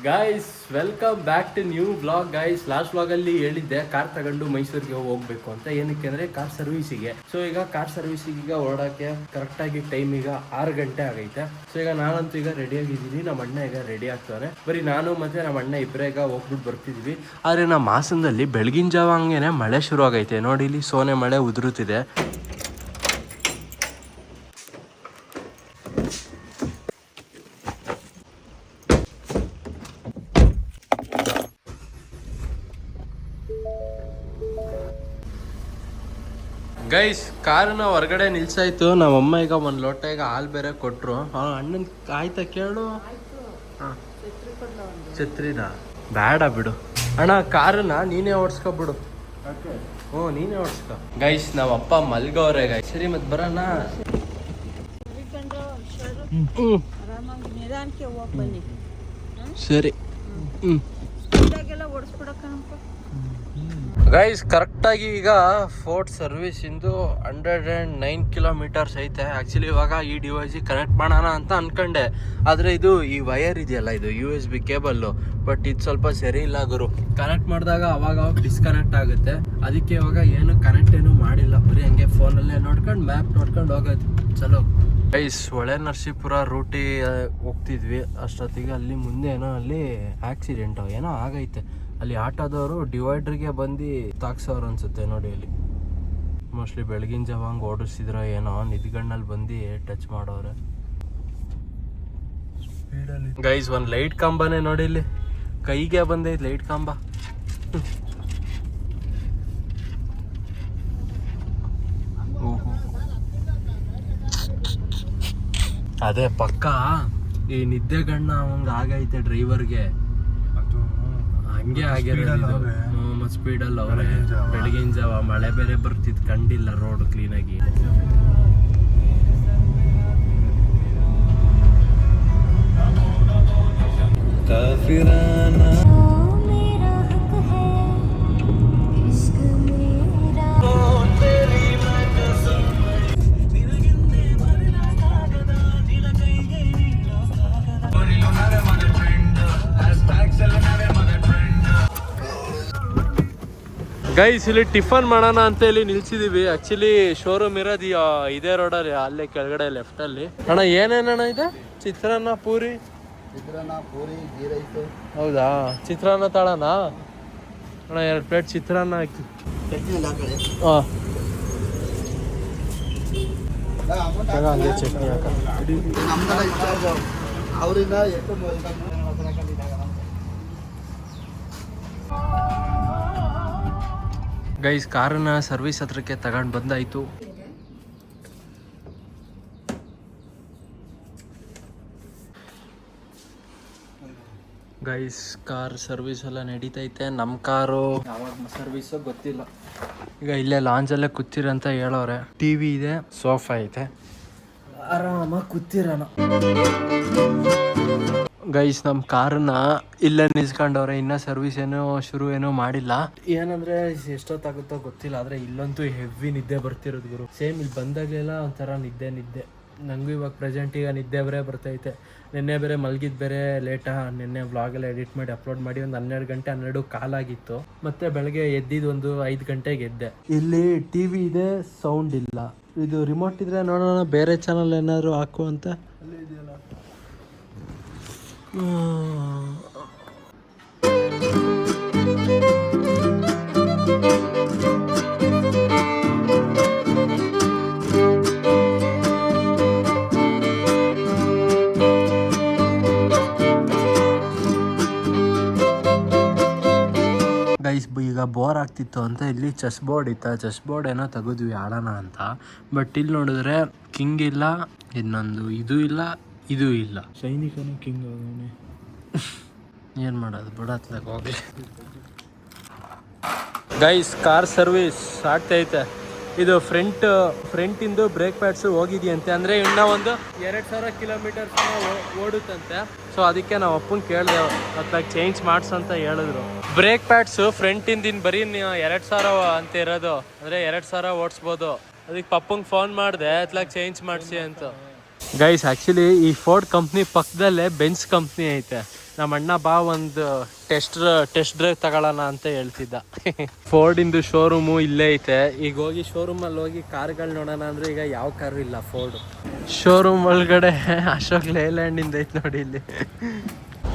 Guys welcome back to new blog guys. Last ಬ್ಲಾಗಲ್ಲಿ ಹೇಳಿದ್ದೆ car ತಗೊಂಡು ಮೈಸೂರಿಗೆ ಹೋಗ್ಬೇಕು ಅಂತ. ಏನಕ್ಕೆ ಅಂದರೆ ಕಾರ್ ಸರ್ವಿಸಿಗೆ. ಸೊ ಈಗ ಕಾರ್ ಸರ್ವಿಸಿಗೆ ಈಗ ಹೊರಡೋಕ್ಕೆ ಕರೆಕ್ಟಾಗಿ ಟೈಮ್ ಈಗ 6 ಗಂಟೆ ಆಗೈತೆ. ಸೊ ಈಗ ನಾನಂತೂ ಈಗ ರೆಡಿ ಆಗಿದ್ದೀನಿ, ನಮ್ಮ ಅಣ್ಣ ಈಗ ರೆಡಿ ಆಗ್ತಾನೆ. ಬರೀ ನಾನು ಮತ್ತು ನಮ್ಮ ಅಣ್ಣ ಇಬ್ಬರೇ ಈಗ ಹೋಗ್ಬಿಟ್ಟು ಬರ್ತಿದ್ವಿ. ಆದರೆ ನಮ್ಮ ಹಾಸನದಲ್ಲಿ ಬೆಳಗಿನ ಜಾವ ಹಂಗೇನೆ ಮಳೆ ಶುರು ಆಗೈತೆ ನೋಡಿ. ಇಲ್ಲಿ ಸೋನೆ ಮಳೆ ಉದುರುತ್ತಿದೆ. ಗೈಸ್ ಕಾರನ್ನ ಹೊರಗಡೆ ನಿಲ್ಸಾಯ್ತು. ನಮ್ಮಮ್ಮ ಈಗ ಒಂದು ಲೋಟ ಈಗ ಹಾಲು ಬೇರೆ ಕೊಟ್ಟರು. ಅಣ್ಣನ ಆಯ್ತಾ ಕೇಳು. ಹಾಂ ಛತ್ರಿನ ಬೇಡ ಬಿಡು ಅಣ್ಣ, ಕಾರನ್ನ ನೀನೇ ಓಡಿಸ್ಕೊಬಿಡು. ಹ್ಞೂ ನೀನೇ ಓಡಿಸ್ಕೊ. ಗೈಸ್ ನಮ್ಮ ಅಪ್ಪ ಮಲ್ಗವ್ರೆ ಗೈಸ್. ಸರಿ ಮತ್ತೆ ಬರೋಣ. ಸರಿ ಗೈಸ್ ಕರೆಕ್ಟಾಗಿ ಈಗ ಫೋರ್ಟ್ ಸರ್ವಿಸ್ ಇಂದು 109 ಕಿಲೋಮೀಟರ್ಸ್ ಐತೆ. ಆ್ಯಕ್ಚುಲಿ ಇವಾಗ ಈ ಡಿವೈಸಿಗೆ ಕನೆಕ್ಟ್ ಮಾಡೋಣ ಅಂತ ಅನ್ಕೊಂಡೆ, ಆದರೆ ಇದು ಈ ವಯರ್ ಇದೆಯಲ್ಲ, ಇದು USB ಕೇಬಲ್ಲು. ಬಟ್ ಇದು ಸ್ವಲ್ಪ ಸರಿ ಇಲ್ಲ ಗುರು. ಕನೆಕ್ಟ್ ಮಾಡಿದಾಗ ಅವಾಗ ಡಿಸ್ಕನೆಕ್ಟ್ ಆಗುತ್ತೆ. ಅದಕ್ಕೆ ಇವಾಗ ಏನು ಕನೆಕ್ಟ್ ಏನು ಮಾಡಿಲ್ಲ, ಬರೀ ಹಂಗೆ ಫೋನಲ್ಲೇ ನೋಡ್ಕೊಂಡು ಮ್ಯಾಪ್ ನೋಡ್ಕೊಂಡು ಹೋಗೋದು. ಚಲೋ ಗೈಸ್ ಹೊಳೆ ನರಸೀಪುರ ರೂಟಿ ಹೋಗ್ತಿದ್ವಿ. ಅಷ್ಟೊತ್ತಿಗೆ ಅಲ್ಲಿ ಮುಂದೆ ಏನೋ ಅಲ್ಲಿ ಆಕ್ಸಿಡೆಂಟು ಏನೋ ಆಗೈತೆ. ಅಲ್ಲಿ ಆಟೋದವರು ಡಿವೈಡ್ರಿಗೆ ಬಂದು ತಾಕ್ಸೋರು ಅನ್ಸುತ್ತೆ ನೋಡಿ. ಅಲ್ಲಿ ಮೋಸ್ಟ್ಲಿ ಬೆಳಗಿನ ಜಾವ ಹಂಗೆ ಓಡಿಸಿದ್ರ ಏನೋ, ನಿದ್ಗಣ್ಣಲ್ಲಿ ಬಂದು ಟಚ್ ಮಾಡೋರೆ. ಗೈಸ್ ಒಂದು ಲೈಟ್ ಕಂಬನೇ ನೋಡಿ, ಇಲ್ಲಿ ಕೈಗೆ ಬಂದೈತೆ ಲೈಟ್ ಕಂಬ. ಅದೇ ಪಕ್ಕ ಈ ನಿದ್ದೆಗಣ್ಣ ಅವಂಗ ಆಗೈತೆ ಡ್ರೈವರ್ಗೆ. ಹಂಗೆ ಆಗಿರೋದು. ಮತ್ತೆ ಸ್ಪೀಡಲ್ಲಿ ಅವ್ರೆ ಬೆಳಗಿನ ಜಾವ ಮಳೆ ಬೇರೆ ಬರ್ತಿದ್, ಕಂಡಿಲ್ಲ ರೋಡ್ ಕ್ಲೀನಾಗಿ. ಗೈಸ್ ಇಲ್ಲಿ ಟಿಫನ್ ಮಾಡೋಣ ಅಂತ ಹೇಳಿ ನಿಲ್ಸಿದೀವಿ. ಆಕ್ಚುಲಿ ಶೋರೂಮ್ ಇರೋದು ಇದೇ ರೋಡಲ್ಲಿ, ಅಲ್ಲೇ ಕೆಳಗಡೆ ಲೆಫ್ಟಲ್ಲಿ. ಅಣ್ಣ ಏನೇನಣ್ಣ ಇದೆ? ಚಿತ್ರಾನ್ನ, ಪೂರಿ. ಗೀ ರೈಸ್. ಹೌದಾ, ಚಿತ್ರಾನ್ನ ತಳಣ ಅಣ್ಣ. 2 ಪ್ಲೇಟ್ ಚಿತ್ರಾನ್ನ ಹಾಕಿ. ಹಾಂ ಹಂಗೆ ಚಟ್ನಿ ಹಾಕ. ಗೈಸ್ ಕಾರನ್ನ ಸರ್ವಿಸ್ ಹತ್ರಕ್ಕೆ ತಗೊಂಡು ಬಂದಾಯಿತು. ಗೈಸ್ ಕಾರ್ ಸರ್ವಿಸ್ ಎಲ್ಲ ನಡೀತೈತೆ. ನಮ್ಮ ಕಾರು ಯಾವಾಗ ಸರ್ವಿಸ್ ಗೊತ್ತಿಲ್ಲ. ಈಗ ಇಲ್ಲೇ ಲಾಂಜಲ್ಲೇ ಕೂತಿರ ಅಂತ ಹೇಳೋರೆ. TV ಇದೆ, ಸೋಫಾ ಐತೆ, ಆರಾಮಾಗಿ ಕೂತಿರೋಣ. ಗೈಸ್ ನಮ್ಮ ಕಾರನ್ನ ಇಲ್ಲೇ ನಿಲ್ಸ್ಕೊಂಡವ್ರೆ. ಇನ್ನೂ ಸರ್ವಿಸ್ ಏನೋ ಶುರು ಏನೋ ಮಾಡಿಲ್ಲ. ಏನಂದ್ರೆ ಎಷ್ಟೊತ್ತಾಗುತ್ತೋ ಗೊತ್ತಿಲ್ಲ, ಆದರೆ ಇಲ್ಲಂತೂ ಹೆವಿ ನಿದ್ದೆ ಬರ್ತಿರೋದು ಗುರು. ಸೇಮ್ ಇಲ್ಲಿ ಬಂದಾಗಲೆಲ್ಲ ಒಂಥರ ನಿದ್ದೆ. ನನಗೂ ಇವಾಗ ಪ್ರೆಸೆಂಟ್ ಈಗ ನಿದ್ದೆ ಬೇರೆ ಬರ್ತೈತೆ. ನಿನ್ನೆ ಬೇರೆ ಮಲಗಿದ್ದು ಬೇರೆ ಲೇಟಾ. ನಿನ್ನೆ ವ್ಲಾಗೆಲ್ಲ ಎಡಿಟ್ ಮಾಡಿ ಅಪ್ಲೋಡ್ ಮಾಡಿ ಒಂದು 12 ಗಂಟೆ 12 ಕಾಲಾಗಿತ್ತು. ಮತ್ತೆ ಬೆಳಗ್ಗೆ ಎದ್ದಿದ್ದು ಒಂದು 5 ಗಂಟೆಗೆ ಎದ್ದೆ. ಇಲ್ಲಿ TV ಇದೆ, ಸೌಂಡ್ ಇಲ್ಲ. ಇದು ರಿಮೋಟ್ ಇದ್ರೆ ನೋಡೋಣ ಬೇರೆ ಚಾನಲ್ ಏನಾದ್ರು ಹಾಕು ಅಂತ. ಗೈಸ್ ಈಗ ಬೋರ್ ಆಗ್ತಿತ್ತು ಅಂತ ಇಲ್ಲಿ ಚೆಸ್ ಬೋರ್ಡ್ ಇತ್ತು. ಚೆಸ್ ಬೋರ್ಡ್ ಏನೋ ತೆಗೆದ್ವಿ ಆಡೋಣ ಅಂತ. ಬಟ್ ಇಲ್ಲಿ ನೋಡಿದ್ರೆ ಕಿಂಗ್ ಇಲ್ಲ, ಇನ್ನೊಂದು ಇದು ಇಲ್ಲ, ಇದು ಇಲ್ಲ. ಸೈನಿಕನು ಕಿಂಗ್ ಆಗೋನೆ. ಏನು ಮಾಡೋದು ಬಿಡತ್ಲಾಗ ಹೋಗ್ಲಿ. ಗೈಸ್ ಕಾರ್ ಸರ್ವಿಸ್ ಆಗ್ತೈತೆ. ಇದು ಫ್ರಂಟಿಂದು ಬ್ರೇಕ್ ಪ್ಯಾಡ್ಸು ಹೋಗಿದೆಯಂತೆ. ಅಂದರೆ ಇನ್ನೂ ಒಂದು 2000 ಕಿಲೋಮೀಟರ್ಸ್ ಓಡುತ್ತಂತೆ. ಸೊ ಅದಕ್ಕೆ ನಾವು ಅಪ್ಪನ ಕೇಳಿದೆ, ಅತ್ಲಾಗ ಚೇಂಜ್ ಮಾಡಿಸಂತ ಹೇಳಿದ್ರು. ಬ್ರೇಕ್ ಪ್ಯಾಡ್ಸು ಫ್ರಂಟಿಂದಿನ ಬರೀ 2000 ಅಂತ ಇರೋದು, ಅಂದರೆ 2000 ಓಡಿಸ್ಬೋದು. ಅದಕ್ಕೆ ಪಪ್ಪಂಗೆ ಫೋನ್ ಮಾಡಿದೆ, ಅತ್ಲಾಗ ಚೇಂಜ್ ಮಾಡಿಸಿ ಅಂತ. ಗೈಸ್ ಆ್ಯಕ್ಚುಲಿ ಈ ಫೋರ್ಡ್ ಕಂಪ್ನಿ ಪಕ್ಕದಲ್ಲೇ ಬೆಂಚ್ ಕಂಪ್ನಿ ಐತೆ. ನಮ್ಮ ಅಣ್ಣ ಬಾ ಒಂದು ಟೆಸ್ಟ್ ಡ್ರೈವ್ ತಗೊಳ್ಳೋಣ ಅಂತ ಹೇಳ್ತಿದ್ದ. ಫೋರ್ಡಿಂದು ಶೋರೂಮು ಇಲ್ಲೇ ಐತೆ. ಈಗ ಹೋಗಿ ಶೋರೂಮಲ್ಲಿ ಹೋಗಿ ಕಾರ್ಗಳು ನೋಡೋಣ ಅಂದರೆ ಈಗ ಯಾವ ಕಾರು ಇಲ್ಲ ಫೋರ್ಡು. ಶೋರೂಮ್ ಒಳಗಡೆ ಅಶೋಕ್ ಲೇಲ್ಯಾಂಡಿಂದ ಐತೆ ನೋಡಿ ಇಲ್ಲಿ.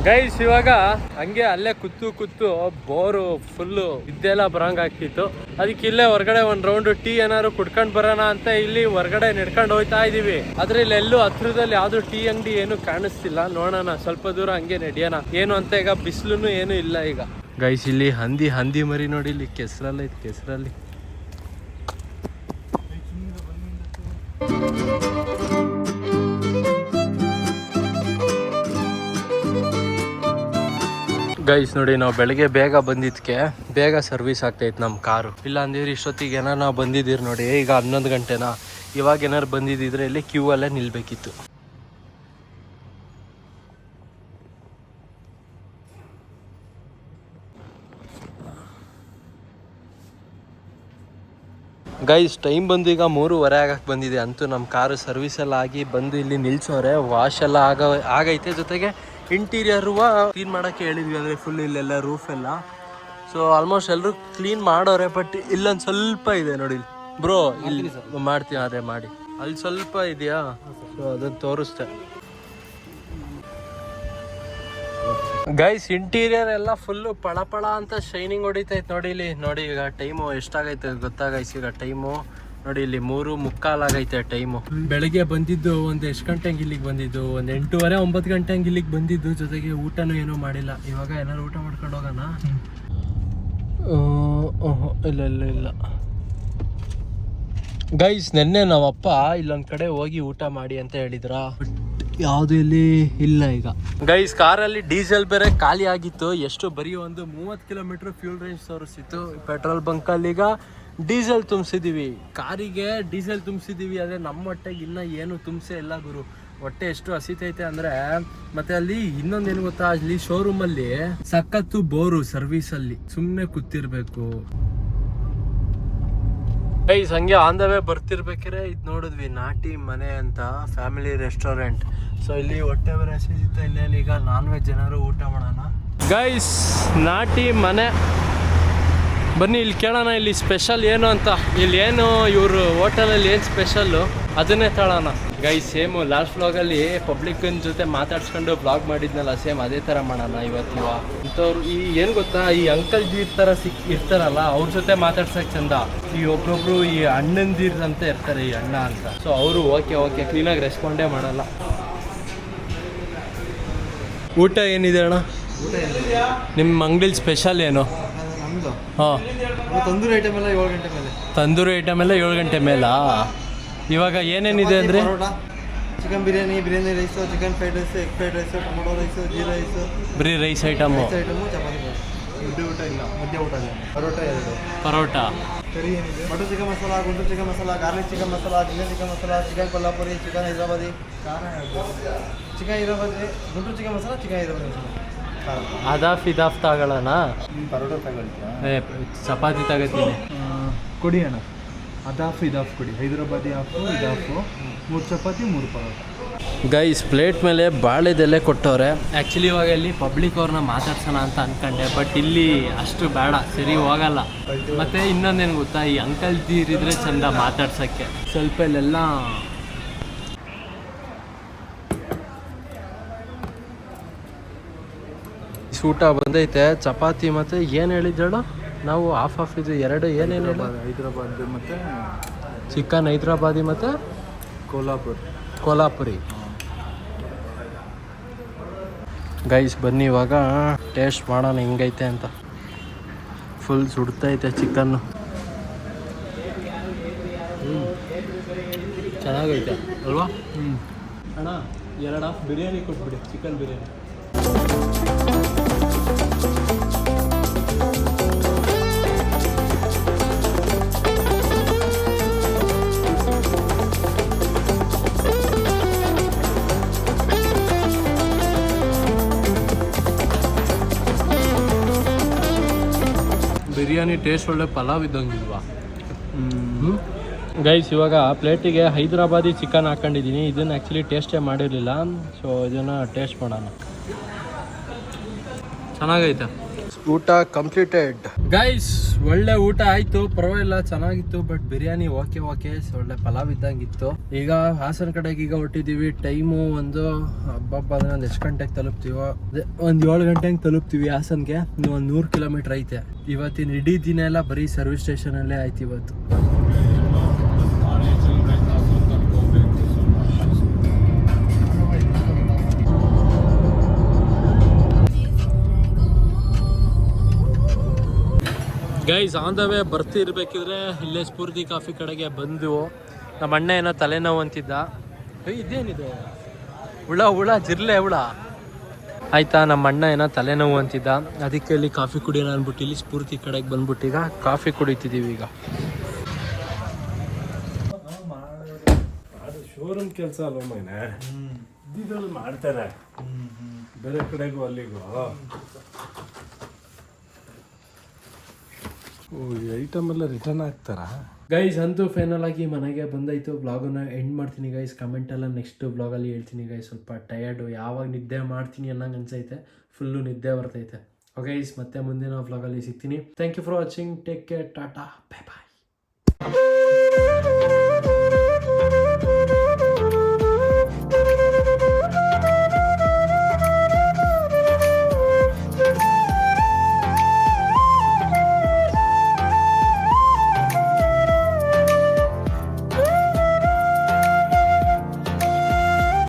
ಗೈಸ್ ಇವಾಗ ಹಂಗೆ ಅಲ್ಲೇ ಕೂತು ಬೋರು ಫುಲ್ಲು ಇದ್ದೆಲ್ಲ ಬರಂಗ್ ಆಗ್ತಿತ್ತು. ಅದಕ್ಕೆ ಇಲ್ಲೇ ಹೊರಗಡೆ ಒಂದು ರೌಂಡ್ ಟೀ ಏನಾದ್ರು ಕುಡ್ಕೊಂಡು ಬರೋಣ ಅಂತ ಇಲ್ಲಿ ಹೊರಗಡೆ ನಡ್ಕೊಂಡು ಹೋಗ್ತಾ ಇದೀವಿ. ಆದ್ರೆ ಇಲ್ಲೆಲ್ಲೂ ಹತ್ರದಲ್ಲಿ ಯಾವ್ದು ಟೀ ಅಂಗಡಿ ಏನು ಕಾಣಿಸ್ತಿಲ್ಲ. ನೋಡೋಣ ಸ್ವಲ್ಪ ದೂರ ಹಂಗೆ ನಡೆಯೋಣ. ಏನು ಅಂತ ಈಗ ಬಿಸಿಲು ಏನು ಇಲ್ಲ ಈಗ. ಗೈಸ್ ಇಲ್ಲಿ ಹಂದಿ ಮರಿ ನೋಡಿ, ಇಲ್ಲಿ ಕೆಸರಲ್ಲಿ ಐತೆ. ಕೆಸರಲ್ಲಿ ಗೈಸ್ ನೋಡಿ, ನಾವು ಬೆಳಗ್ಗೆ ಬೇಗ ಬಂದಿದ್ದಕ್ಕೆ ಬೇಗ ಸರ್ವಿಸ್ ಆಗ್ತೈತೆ ನಮ್ಮ ಕಾರು. ಇಲ್ಲ ಅಂದಿದ್ರೆ ಇಷ್ಟೊತ್ತಿಗೆ ಏನಾರು ನಾವು ಬಂದಿದ್ದೀರಿ ನೋಡಿ, ಈಗ 11 ಗಂಟೆನಾ, ಇವಾಗ ಏನಾರು ಬಂದಿದ್ದಿದ್ರೆ ಇಲ್ಲಿ ಕ್ಯೂ ಅಲ್ಲೇ ನಿಲ್ಬೇಕಿತ್ತು. ಗೈಸ್ ಟೈಮ್ ಬಂದು ಈಗ 3:15 ಆಗಕ್ಕೆ ಬಂದಿದೆ. ಅಂತೂ ನಮ್ಮ ಕಾರು ಸರ್ವಿಸ್ ಎಲ್ಲ ಆಗಿ ಬಂದು ಇಲ್ಲಿ ನಿಲ್ಸೋರೆ. ವಾಶ್ ಎಲ್ಲ ಆಗೈತೆ. ಜೊತೆಗೆ ಇಂಟೀರಿಯರ್ ಕ್ಲೀನ್ ಮಾಡೋಕ್ಕೆ ಹೇಳಿದ್ವಿ. ಅಂದರೆ ಫುಲ್ ಇಲ್ಲೆಲ್ಲ ರೂಫ್ ಎಲ್ಲ ಸೊ ಆಲ್ಮೋಸ್ಟ್ ಎಲ್ಲರೂ ಕ್ಲೀನ್ ಮಾಡೋರೆ. ಬಟ್ ಇಲ್ಲೊಂದು ಸ್ವಲ್ಪ ಇದೆ ನೋಡಿ ಬ್ರೋ, ಇಲ್ಲಿ ಮಾಡ್ತೀವಿ. ಅದೇ ಮಾಡಿ ಅಲ್ಲಿ ಸ್ವಲ್ಪ ಇದೆಯಾ, ಸೊ ಅದನ್ನು ತೋರಿಸ್ತೆ. ಗೈಸ್ ಇಂಟೀರಿಯರ್ ಎಲ್ಲ ಫುಲ್ಲು ಪಳ ಅಂತ ಶೈನಿಂಗ್ ಹೊಡಿತೈತೆ ನೋಡಿ ಇಲ್ಲಿ. ನೋಡಿ ಈಗ ಟೈಮು ಎಷ್ಟಾಗೈತೆ ಗೊತ್ತಾ ಗೈಸ್? ಈಗ ಟೈಮು ನೋಡಿ ಇಲ್ಲಿ 3:45 ಆಗೈತೆ ಟೈಮು. ಬೆಳಗ್ಗೆ ಬಂದಿದ್ದು ಒಂದು ಎಷ್ಟು ಗಂಟೆಗೆ ಇಲ್ಲಿಗೆ ಬಂದಿದ್ದು? ಒಂದು 8:30 9 ಗಂಟೆಗೆ ಇಲ್ಲಿಗೆ ಬಂದಿದ್ದು. ಜೊತೆಗೆ ಊಟನೂ ಏನೂ ಮಾಡಿಲ್ಲ. ಇವಾಗ ಏನಾರು ಊಟ ಮಾಡ್ಕೊಂಡು ಹೋಗೋಣ? ಇಲ್ಲ ಗೈಸ್ ನೆನ್ನೆ ನಾವಪ್ಪ ಇಲ್ಲೊಂದು ಕಡೆ ಹೋಗಿ ಊಟ ಮಾಡಿ ಅಂತ ಹೇಳಿದ್ರ, ಯಾವುದು ಇಲ್ಲಿ ಇಲ್ಲ. ಈಗ ಗೈಸ್ ಕಾರಲ್ಲಿ ಡೀಸೆಲ್ ಬೇರೆ ಖಾಲಿ ಆಗಿತ್ತು. ಎಷ್ಟು ಬರೀ ಒಂದು 30 ಕಿಲೋಮೀಟರ್ ಫ್ಯೂಲ್ ರೇಂಜ್ ತೋರಿಸ್ತಿತ್ತು. ಪೆಟ್ರೋಲ್ ಬಂಕಲ್ಲಿ ಈಗ ಡೀಸೆಲ್ ತುಂಬಿಸಿದೀವಿ. ಕಾರಿಗೆ ಡೀಸೆಲ್ ತುಂಬಿಸಿದೀವಿ. ಅದೇ ನಮ್ಮ ಹೊಟ್ಟೆಗೆ ಇನ್ನೂ ಏನು ತುಂಬಿಸೇ ಇಲ್ಲ ಗುರು. ಹೊಟ್ಟೆ ಎಷ್ಟು ಹಸಿತೈತೆ ಅಂದರೆ. ಮತ್ತೆ ಅಲ್ಲಿ ಇನ್ನೊಂದೇನು ಗೊತ್ತಾ, ಅಲ್ಲಿ ಶೋರೂಮಲ್ಲಿ ಸಖತ್ತು ಬೋರು ಸರ್ವಿಸಲ್ಲಿ ಸುಮ್ಮನೆ ಕೂತಿರ್ಬೇಕು. ಗೈಸ್ ಹಂಗೆ ಆನ್ ದ ವೇ ಬರ್ತಿರ್ಬೇಕಾರೆ ಇದು ನೋಡಿದ್ವಿ, ನಾಟಿ ಮನೆ ಅಂತ ಫ್ಯಾಮಿಲಿ ರೆಸ್ಟೋರೆಂಟ್. ಸೊ ಇಲ್ಲಿ ಹೊಟ್ಟೆ ಬೇರೆ ಹಸಿದಿತ್ತು. ಇನ್ನೇನು ಈಗ ನಾನ್ ವೆಜ್ ಏನಾದ್ರು ಊಟ ಮಾಡೋಣ. ಗೈಸ್ ನಾಟಿ ಮನೆ ಬನ್ನಿ ಇಲ್ಲಿ ಕೇಳೋಣ, ಇಲ್ಲಿ ಸ್ಪೆಷಲ್ ಏನು ಅಂತ. ಇಲ್ಲಿ ಏನು ಇವರು ಹೋಟೆಲಲ್ಲಿ ಏನು ಸ್ಪೆಷಲ್ಲು ಅದನ್ನೇ ತಗೊಳ್ಳೋಣ. ಗೈಸ್ ಸೇಮು ಲಾಸ್ಟ್ ವ್ಲಾಗಲ್ಲಿ ಪಬ್ಲಿಕ್ನ ಜೊತೆ ಮಾತಾಡ್ಸ್ಕೊಂಡು ವ್ಲಾಗ್ ಮಾಡಿದ್ನಲ್ಲ, ಸೇಮ್ ಅದೇ ಥರ ಮಾಡೋಣ ಇವತ್ತು. ಇಂಥವ್ರು ಈ ಏನು ಗೊತ್ತಾ, ಈ ಅಂಕಲ್ ಜೀರ್ ಥರ ಇರ್ತಾರಲ್ಲ, ಅವ್ರ ಜೊತೆ ಮಾತಾಡ್ಸೋಕೆ ಚಂದ. ಈ ಒಬ್ರೊಬ್ರು ಈ ಅಣ್ಣಂದಿರ್ ಅಂತ ಇರ್ತಾರೆ, ಈ ಅಣ್ಣ ಅಂತ. ಸೊ ಅವರು ಓಕೆ ಕ್ಲೀನಾಗಿ ರೆಸ್ಪಾಂಡೇ ಮಾಡಲ್ಲ. ಊಟ ಏನಿದೆ ಅಣ್ಣ ನಿಮ್ಮ ಅಂಗಡಿಲಿ ಸ್ಪೆಷಲ್ ಏನು? ಹಾಂ ತಂದೂರಿ ಐಟಮ್ ಎಲ್ಲ 7 ಗಂಟೆ ಮೇಲೆ. ತಂದೂರಿ ಐಟಮ್ ಎಲ್ಲ 7 ಗಂಟೆ ಮೇಲಾ? ಇವಾಗ ಏನೇನಿದೆ ಅಂದರೆ chicken biryani rice, chicken fried rice, egg fried rice, tomato rice, ಜೀ ರೈಸು, ಬರೀ ರೈಸ್ ಐಟಮು. ಚಪಾತಿ, ಮುದ್ದೆ ಊಟ ಇಲ್ಲ, ಮಧ್ಯ ಊಟ ಇಲ್ಲ, ಪರೋಟ ಕರಿ ಏನಿದೆ, butter chicken masala, Guntur chicken masala, garlic chicken masala, ginger chicken masala, chicken Kolhapuri, chicken Hyderabadi, Guntur chicken masala, chicken Hyderabadi masala. ಇದಾಫ್ ತಗೊಳ್ಳೋಣ? ಪರೋಟ ತಗೊಳ್ತೀರಾ? ಚಪಾತಿ ತಗೋತೀನಿ. ಕೊಡಿ ಅಣ್ಣ, ಇದಾಫ್ ಕೊಡಿ. ಹೈದ್ರಾಬಾದಿ ಹಾಫು, ಇದಾಫು, 3 ಚಪಾತಿ 3 ಪರೋಟ. ಗೈಸ್ ಪ್ಲೇಟ್ ಮೇಲೆ ಬಾಳೆದೆಲೆ ಕೊಟ್ಟವ್ರೆ. ಆ್ಯಕ್ಚುಲಿ ಇವಾಗ ಇಲ್ಲಿ ಪಬ್ಲಿಕ್ ಅವ್ರನ್ನ ಮಾತಾಡ್ಸೋಣ ಅಂತ ಅಂದ್ಕೊಂಡೆ, ಬಟ್ ಇಲ್ಲಿ ಅಷ್ಟು ಬೇಡ, ಸರಿ ಹೋಗಲ್ಲ. ಮತ್ತು ಇನ್ನೊಂದೇನು ಗೊತ್ತಾ, ಈ ಅಂಕಲ್ ದೀರಿದ್ರೆ ಚಂದ ಮಾತಾಡ್ಸೋಕ್ಕೆ. ಸ್ವಲ್ಪ ಇಲ್ಲೆಲ್ಲ ಊಟ ಬಂದೈತೆ. ಚಪಾತಿ ಮತ್ತು ಏನು ಹೇಳಿದ್ದಳು ನಾವು? ಹಾಫ್ ಇದು 2 ಏನೇನು ಹೇಳ? ಹೈದ್ರಾಬಾದ್ ಮತ್ತು ಚಿಕನ್ ಹೈದ್ರಾಬಾದಿ ಮತ್ತು ಕೋಲಾಪುರಿ. ಗೈಸ್ ಬನ್ನಿ ಇವಾಗ ಟೇಸ್ಟ್ ಮಾಡೋಣ ಹೆಂಗೈತೆ ಅಂತ. ಫುಲ್ ಸುಡ್ತೈತೆ ಚಿಕನ್ನು. ಚೆನ್ನಾಗೈತೆ ಅಲ್ವಾ? ಅಣ್ಣ 2 ಹಾಫ್ ಬಿರಿಯಾನಿ ಕೊಟ್ಬಿಡಿ, ಚಿಕನ್ ಬಿರಿಯಾನಿ. ಬಿರಿಯಾನಿ ಟೇಸ್ಟ್ ಒಳ್ಳೆ ಪಲಾವ್ ಇದ್ದಂಗಿಲ್ವಾ? ಗೈಸ್ ಇವಾಗ ಪ್ಲೇಟಿಗೆ ಹೈದ್ರಾಬಾದಿ ಚಿಕನ್ ಹಾಕೊಂಡಿದ್ದೀನಿ. ಇದನ್ನು ಆ್ಯಕ್ಚುಲಿ ಟೇಸ್ಟೇ ಮಾಡಿರಲಿಲ್ಲ. ಸೊ ಇದನ್ನು ಟೇಸ್ಟ್ ಮಾಡೋಣ. ಚೆನ್ನಾಗೈತೆ. ಊಟ ಕಂಪ್ಲೀಟೆಡ್ ಗೈಸ್. ಒಳ್ಳೆ ಊಟ ಆಯ್ತು, ಪರವಾಗಿಲ್ಲ, ಚೆನ್ನಾಗಿತ್ತು. ಬಟ್ ಬಿರಿಯಾನಿ ಓಕೆ ಒಳ್ಳೆ ಪಲಾವ್ ಇದ್ದಂಗಿತ್ತು. ಈಗ ಹಾಸನ ಕಡೆಗೆ ಈಗ ಹೊಟ್ಟಿದ್ದೀವಿ. ಟೈಮು ಒಂದು ಒಂದು ಎಷ್ಟು ಗಂಟೆಗೆ ತಲುಪ್ತೀವೋ, ಒಂದು 7 ಗಂಟೆಗೆ ತಲುಪ್ತೀವಿ ಹಾಸನ್ಗೆ. ಒಂದು 100 ಕಿಲೋಮೀಟರ್ ಐತೆ. ಇವತ್ತಿನ ಇಡೀ ದಿನ ಎಲ್ಲ ಬರೀ ಸರ್ವಿಸ್ ಸ್ಟೇಷನಲ್ಲೇ ಆಯ್ತು ಇವತ್ತು. ಗೈಸ್ ಆನ್ ದ ವೇ ಬರ್ತಿರ್ಬೇಕಿದ್ರೆ ಇಲ್ಲೇ ಸ್ಫೂರ್ತಿ ಕಾಫಿ ಕಡೆಗೆ ಬಂದು ನಮ್ಮ ಅಣ್ಣ ಏನೋ ತಲೆನೋವು ಅಂತಿದ್ದ. ಇದೇನಿದೆ ಹುಳ ಜಿರ್ಲೆ ಹುಳ ಆಯ್ತಾ. ನಮ್ಮ ಅಣ್ಣ ಏನೋ ತಲೆನೋವು ಅಂತಿದ್ದ, ಅದಕ್ಕೆ ಇಲ್ಲಿ ಕಾಫಿ ಕುಡಿಯೋಣ ಅಂದ್ಬಿಟ್ಟು ಇಲ್ಲಿ ಸ್ಫೂರ್ತಿ ಕಡೆಗೆ ಬಂದ್ಬಿಟ್ಟು ಈಗ ಕಾಫಿ ಕುಡಿತಿದ್ದೀವಿ. ಈಗ ಶೋರೂಮ್ ಕೆಲಸ ಅಲ್ಲ ಮನೆ ಇದ್ರಲ್ಲಿ ಮಾಡ್ತಾರೆ, ಬೇರೆ ಕಡೆಗೂ ಅಲ್ಲಿಗೂ. ಐಟಮ್ ಎಲ್ಲ ರಿಟರ್ನ್ ಆಗ್ತಾರಾ? ಗೈಸ್ ಅಂತೂ ಫೈನಲ್ ಆಗಿ ಮನೆಗೆ ಬಂದಾಯಿತು. ಬ್ಲಾಗನ್ನು ಎಂಡ್ ಮಾಡ್ತೀನಿ ಗೈಸ್. ಕಮೆಂಟೆಲ್ಲ ನೆಕ್ಸ್ಟ್ ಬ್ಲಾಗಲ್ಲಿ ಹೇಳ್ತೀನಿ ಗೈಸ್. ಸ್ವಲ್ಪ ಟಯರ್ಡು, ಯಾವಾಗ ನಿದ್ದೆ ಮಾಡ್ತೀನಿ ಅನ್ನಂಗೆ ಅನ್ಸೈತೆ. ಫುಲ್ಲು ನಿದ್ದೆ ಬರ್ತೈತೆ. ಓಕೆ ಗೈಸ್, ಮತ್ತೆ ಮುಂದಿನ ಬ್ಲಾಗಲ್ಲಿ ಸಿಗ್ತೀನಿ. Thank you for watching. Take care. ಟಾಟಾ, ಬೈ ಬಾಯ್.